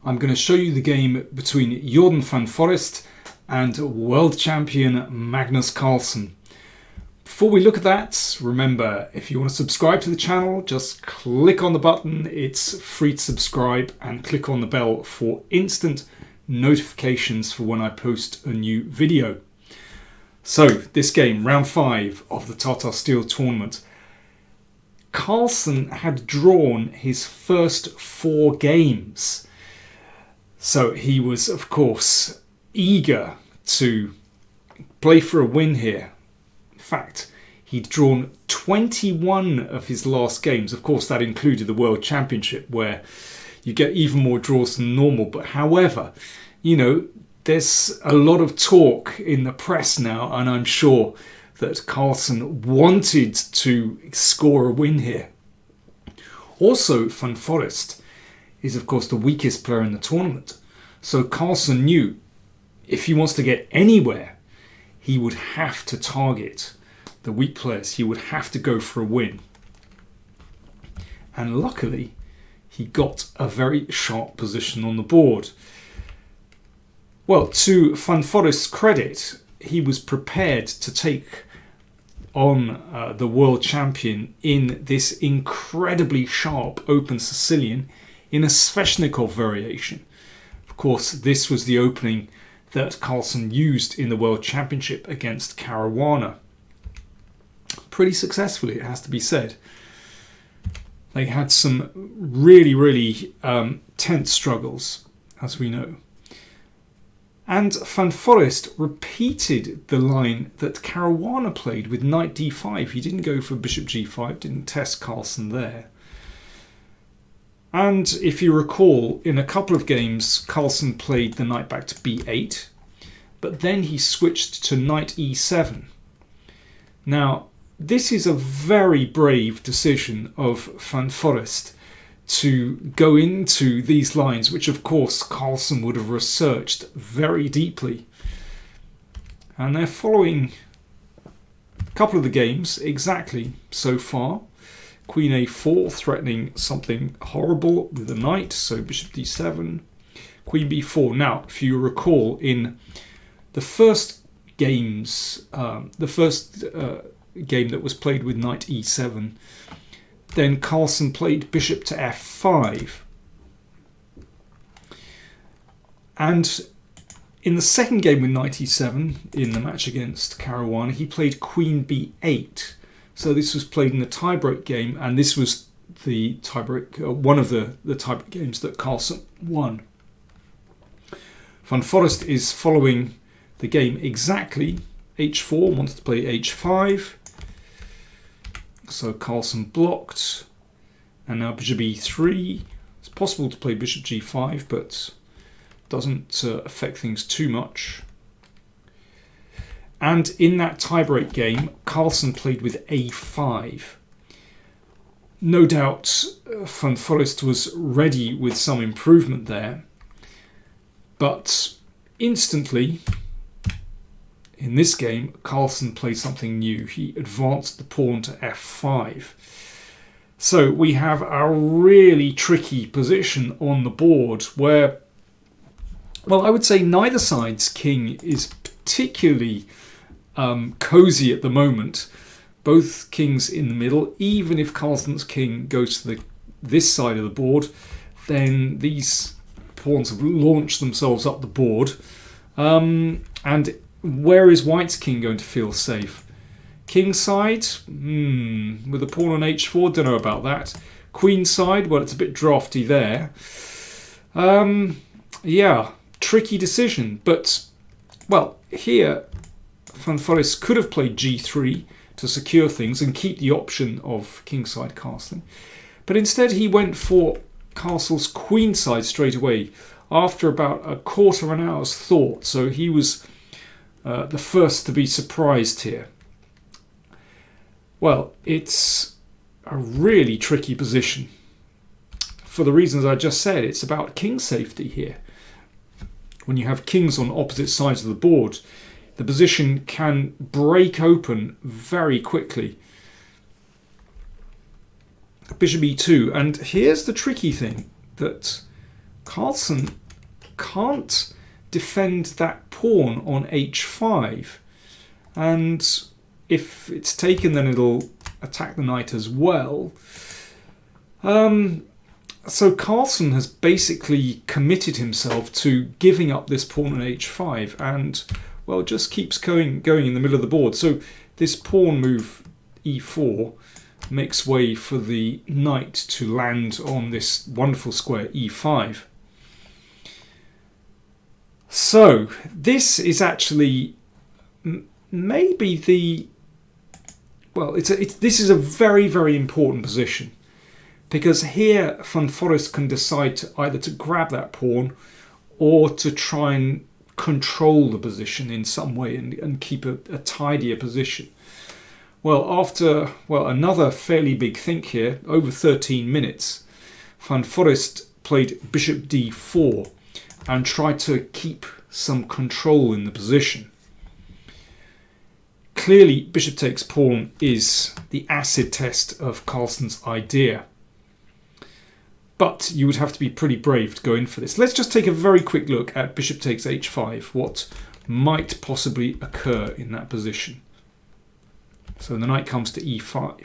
I'm going to show you the game between Jordan van Foreest and world champion Magnus Carlsen. Before we look at that, remember, if you want to subscribe to the channel, just click on the button. It's free to subscribe, and click on the bell for instant notifications for when I post a new video. So, this game, round 5 of the Tata Steel tournament. Carlsen had drawn his first 4 games. So he was, of course, eager to play for a win here. In fact, he'd drawn 21 of his last games. Of course, that included the World Championship, where you get even more draws than normal. But however, you know, there's a lot of talk in the press now, and I'm sure that Carlsen wanted to score a win here. Also, Van Foreest is, of course, the weakest player in the tournament. So Carlsen knew if he wants to get anywhere, he would have to target the weak players. He would have to go for a win. And luckily, he got a very sharp position on the board. Well, to Van Foreest's credit, he was prepared to take on the world champion in this incredibly sharp open Sicilian in a Sveshnikov variation. Of course, this was the opening that Carlsen used in the World Championship against Caruana. Pretty successfully, it has to be said. They had some really tense struggles, as we know. And Van Foreest repeated the line that Caruana played with knight d5. He didn't go for bishop g5, didn't test Carlsen there. And if you recall, in a couple of games, Carlsen played the knight back to b8, but then he switched to knight e7. Now, this is a very brave decision of Van Foreest to go into these lines, which of course Carlsen would have researched very deeply. And they're following a couple of the games exactly so far. Queen a4, threatening something horrible with the knight, so bishop d7, queen b4. Now, if you recall, in the first games, game that was played with knight e7, then Carlsen played bishop to f5. And in the second game with knight e7, in the match against Caruana, he played queen b8. So this was played in the tiebreak game, and this was the tiebreak, one of the tiebreak games that Carlsen won. Van Foreest is following the game exactly. h4, wants to play h5. So Carlsen blocked, and now bishop e3. It's possible to play bishop g5, but doesn't affect things too much. And in that tiebreak game, Carlsen played with a5. No doubt Van Foreest was ready with some improvement there, but instantly, in this game, Carlsen played something new. He advanced the pawn to f5. So we have a really tricky position on the board where, well, I would say neither side's king is particularly cozy at the moment. Both kings in the middle. Even if Carlsen's king goes to this side of the board, then these pawns have launched themselves up the board. And where is White's king going to feel safe? King side? With a pawn on h4, don't know about that. Queen side? Well, it's a bit drafty there. Yeah, tricky decision. But, well, here Van Foreest could have played g3 to secure things and keep the option of kingside castling. But instead he went for castle's queenside straight away after about a quarter of an hour's thought. So he was the first to be surprised here. Well, it's a really tricky position. For the reasons I just said, it's about king safety here. When you have kings on opposite sides of the board, the position can break open very quickly. Bishop e2, and here's the tricky thing that Carlsen can't defend that pawn on h5, and if it's taken then it'll attack the knight as well. So Carlsen has basically committed himself to giving up this pawn on h5, and well, just keeps going in the middle of the board. So this pawn move e4 makes way for the knight to land on this wonderful square e5. So this is actually maybe the, well, this is a very, very important position, because here Van Foreest can decide to either to grab that pawn or to try and control the position in some way and keep a tidier position. Well, after another fairly big think here, over 13 minutes, Van Foreest played bishop d4 and tried to keep some control in the position. Clearly, bishop takes pawn is the acid test of Carlsen's idea. But you would have to be pretty brave to go in for this. Let's just take a very quick look at bishop takes h5, what might possibly occur in that position. So the knight comes to e5.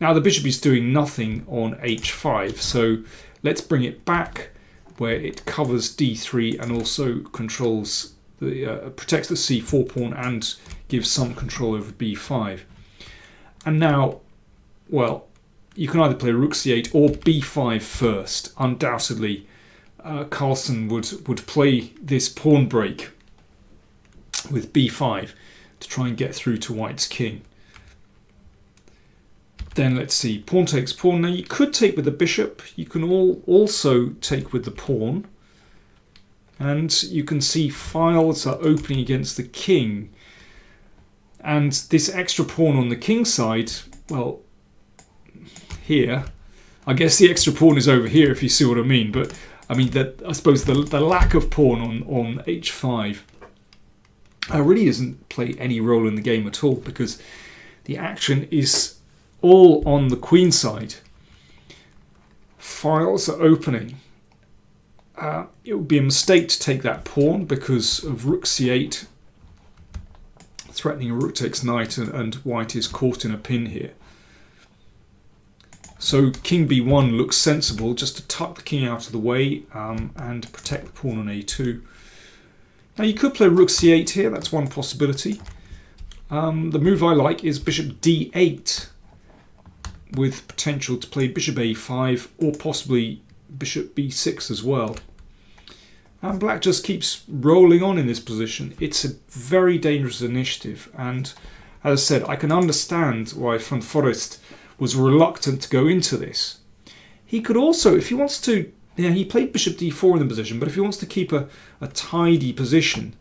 Now the bishop is doing nothing on h5, so let's bring it back where it covers d3 and also controls the protects the c4 pawn and gives some control over b5. And now, well, you can either play rook c8 or b5 first. Undoubtedly, Carlsen would play this pawn break with b5 to try and get through to white's king. Then let's see, pawn takes pawn. Now you could take with the bishop. You can also take with the pawn. And you can see files are opening against the king. And this extra pawn on the king side, well, here, I guess the extra pawn is over here, if you see what I mean. But I mean that I suppose the lack of pawn on h5 really doesn't play any role in the game at all, because the action is all on the queen side. Files are opening. It would be a mistake to take that pawn because of rook c8 threatening rook takes knight, and white is caught in a pin here. So king b1 looks sensible, just to tuck the king out of the way and protect the pawn on a2. Now you could play rook c8 here, that's one possibility. The move I like is bishop d8 with potential to play bishop a5 or possibly bishop b6 as well. And black just keeps rolling on in this position. It's a very dangerous initiative, and as I said, I can understand why Van Foreest was reluctant to go into this. He could also, if he wants to, he played bishop d4 in the position, but if he wants to keep a tidy position,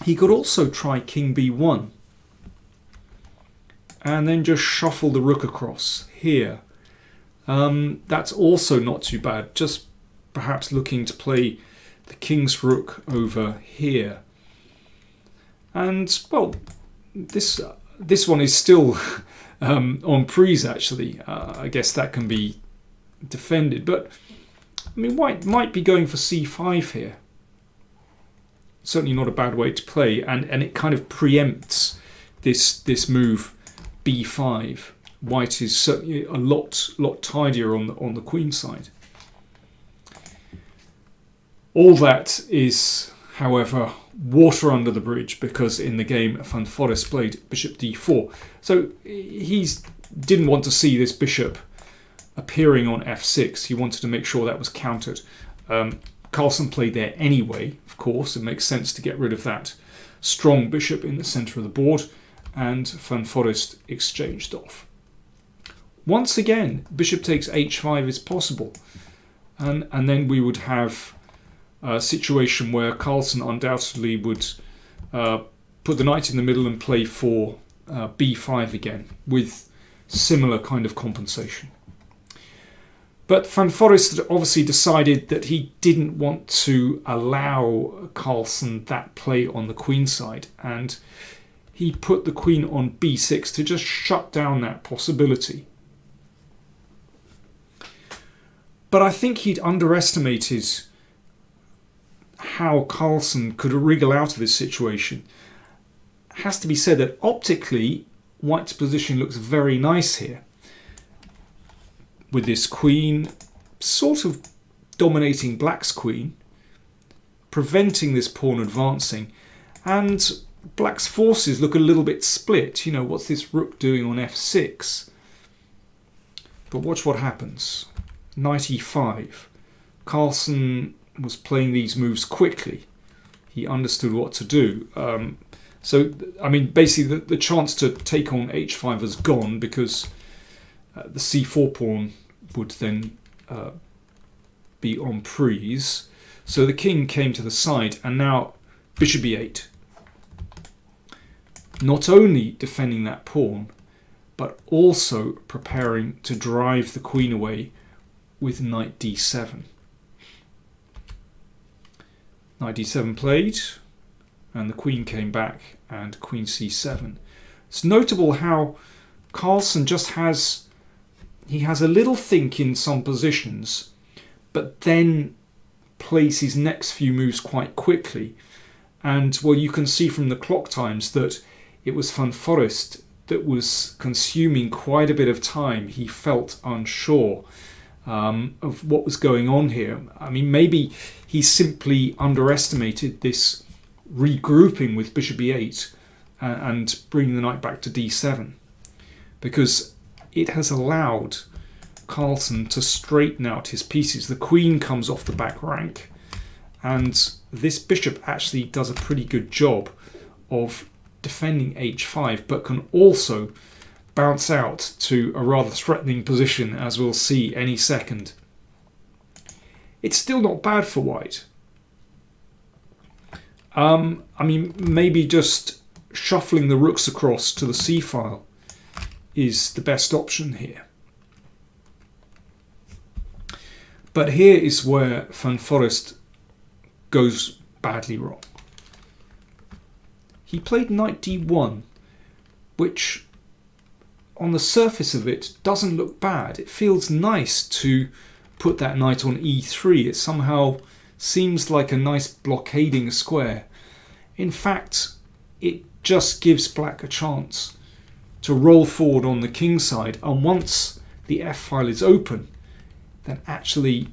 he could also try king b1 and then just shuffle the rook across here. That's also not too bad, just perhaps looking to play the king's rook over here. And well, this one is still on prise actually. I guess that can be defended, but I mean, white might be going for c5 here. Certainly not a bad way to play, and it kind of preempts this move b5. White is certainly a lot tidier on the queen side. All that is, however, water under the bridge, because in the game Van Foreest played bishop d4. So he didn't want to see this bishop appearing on f6. He wanted to make sure that was countered. Carlsen played there anyway, of course. It makes sense to get rid of that strong bishop in the centre of the board, and Van Foreest exchanged off. Once again, bishop takes h5 is possible, and then we would have a situation where Carlsen undoubtedly would put the knight in the middle and play for b5 again with similar kind of compensation. But Van Foreest obviously decided that he didn't want to allow Carlsen that play on the queen side, and he put the queen on b6 to just shut down that possibility. But I think he'd underestimated how Carlsen could wriggle out of this situation. It has to be said that optically, White's position looks very nice here, with this queen sort of dominating Black's queen, preventing this pawn advancing, and Black's forces look a little bit split. You know, what's this rook doing on f6? But watch what happens. Knight e5. Carlsen was playing these moves quickly. He understood what to do. So, I mean, basically the chance to take on h5 has gone, because the c4 pawn would then be en prise. So the king came to the side, and now bishop e8. Not only defending that pawn, but also preparing to drive the queen away with knight d7. Knight d7 played, and the queen came back, and queen c7. It's notable how Carlsen just has a little think in some positions, but then plays his next few moves quite quickly. And well, you can see from the clock times that it was Foreest that was consuming quite a bit of time. He felt unsure of what was going on here. I mean, maybe he simply underestimated this regrouping with bishop e8 and bringing the knight back to d7, because it has allowed Carlsen to straighten out his pieces. The queen comes off the back rank, and this bishop actually does a pretty good job of defending h5, but can also bounce out to a rather threatening position, as we'll see any second. It's still not bad for White. I mean, maybe just shuffling the rooks across to the c-file is the best option here. But here is where Foreest goes badly wrong. He played knight d1, which on the surface of it doesn't look bad. It feels nice to put that knight on e3. It somehow seems like a nice blockading square. In fact, it just gives Black a chance to roll forward on the king side, and once the f-file is open, then actually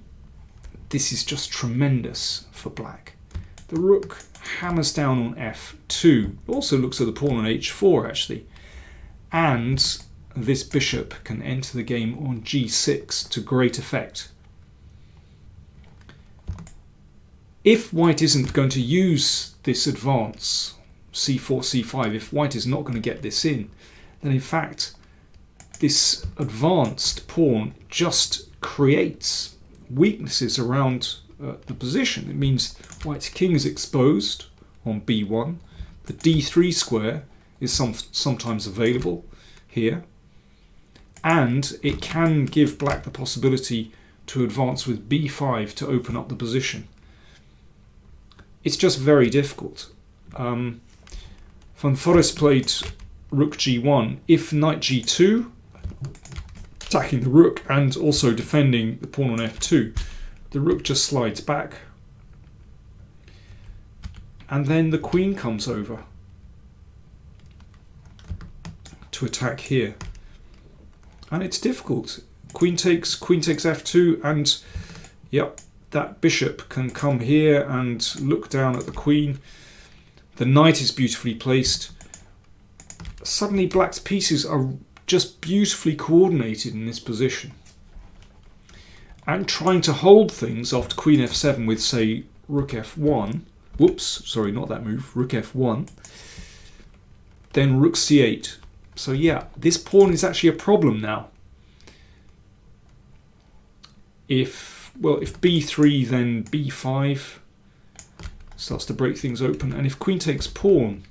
this is just tremendous for Black. The rook hammers down on f2, also looks at the pawn on h4 actually, and this bishop can enter the game on g6 to great effect. If White isn't going to use this advance, c4, c5, if White is not going to get this in, then in fact this advanced pawn just creates weaknesses around the position. It means White's king is exposed on b1. The d3 square is sometimes available here, and it can give Black the possibility to advance with b5 to open up the position. It's just very difficult. Foreest played rook g1. If knight g2, attacking the rook and also defending the pawn on f2, the rook just slides back, and then the queen comes over to attack here, and it's difficult. Queen takes f2, and yep, that bishop can come here and look down at the queen. The knight is beautifully placed. Suddenly Black's pieces are just beautifully coordinated in this position. And trying to hold things after queen f7 with, say, rook f1. Whoops, sorry, not that move. Rook f1. Then rook c8. So yeah, this pawn is actually a problem now. If b3, then b5 starts to break things open. And if queen takes pawn,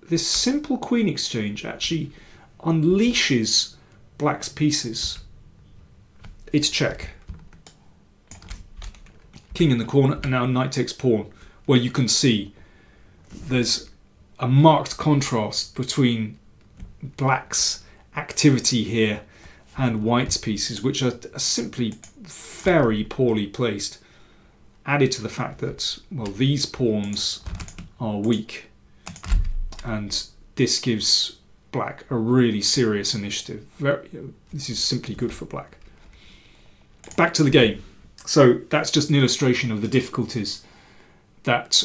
this simple queen exchange actually unleashes Black's pieces. It's check. King in the corner, and now knight takes pawn, where you can see there's a marked contrast between Black's activity here and white's pieces, which are simply very poorly placed, added to the fact that, well, these pawns are weak, and this gives black a really serious initiative. This is simply good for black. Back to the game. So that's just an illustration of the difficulties that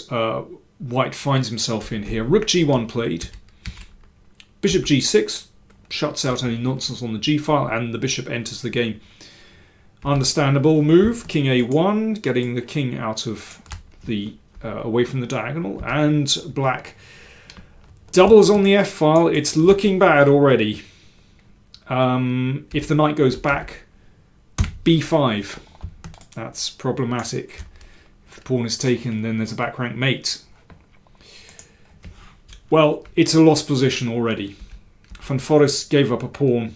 white finds himself in here. Rook g1 played. Bishop g6 shuts out any nonsense on the g file, and the bishop enters the game. Understandable move. King a1, getting the king out of the away from the diagonal, and black doubles on the f file. It's looking bad already. If the knight goes back, b5. That's problematic. If the pawn is taken, then there's a back rank mate. Well, it's a lost position already. Van Foreest gave up a pawn,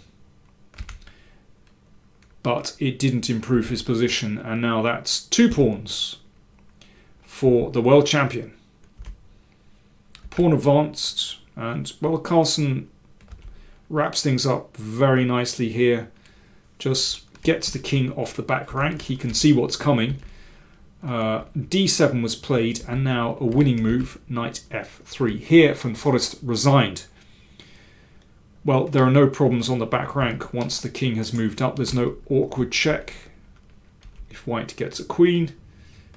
but it didn't improve his position, and now that's 2 pawns for the world champion. Pawn advanced, and, well, Carlsen wraps things up very nicely here. Just gets the king off the back rank. He can see what's coming. d7 was played, and now a winning move, knight f3. Here, Van Foreest resigned. Well, there are no problems on the back rank once the king has moved up. There's no awkward check. If white gets a queen,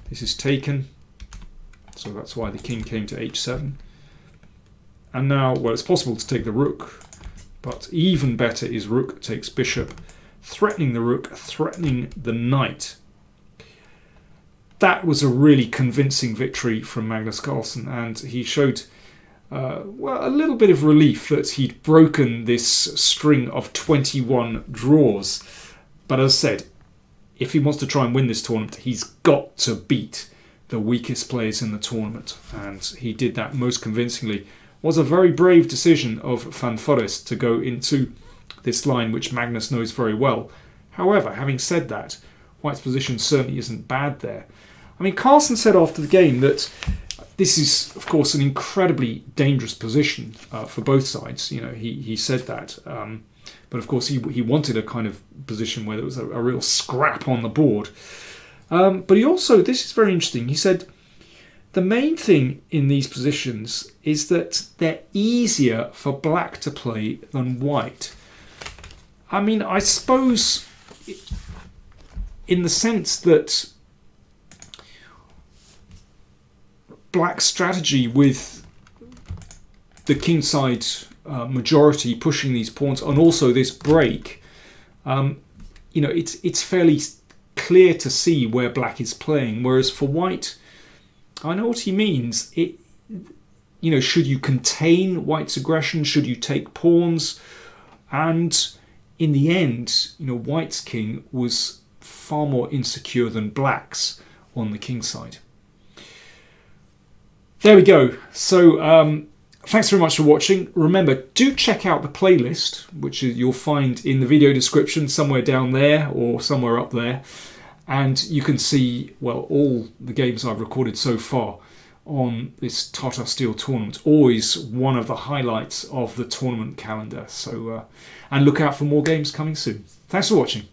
this is taken. So that's why the king came to h7. And now, well, it's possible to take the rook, but even better is rook takes bishop, threatening the rook, threatening the knight. That was a really convincing victory from Magnus Carlsen, and he showed well, a little bit of relief that he'd broken this string of 21 draws. But as I said, if he wants to try and win this tournament, he's got to beat the weakest players in the tournament, and he did that most convincingly. It was a very brave decision of Van Foreest to go into this line, which Magnus knows very well. However, having said that, white's position certainly isn't bad there. I mean, Carlsen said after the game that this is, of course, an incredibly dangerous position for both sides. You know, he said that. But of course, he wanted a kind of position where there was a real scrap on the board. But he also, this is very interesting, he said, the main thing in these positions is that they're easier for black to play than white. I mean, I suppose in the sense that black's strategy with the kingside majority pushing these pawns, and also this break, you know, it's fairly clear to see where black is playing. Whereas for white, I know what he means. You know, should you contain white's aggression? Should you take pawns? And in the end, you know, white's king was far more insecure than black's on the king side. There we go. So thanks very much for watching. Remember, do check out the playlist, which you'll find in the video description somewhere down there or somewhere up there. And you can see, well, all the games I've recorded so far on this Tata Steel tournament. Always one of the highlights of the tournament calendar. So, and look out for more games coming soon. Thanks for watching.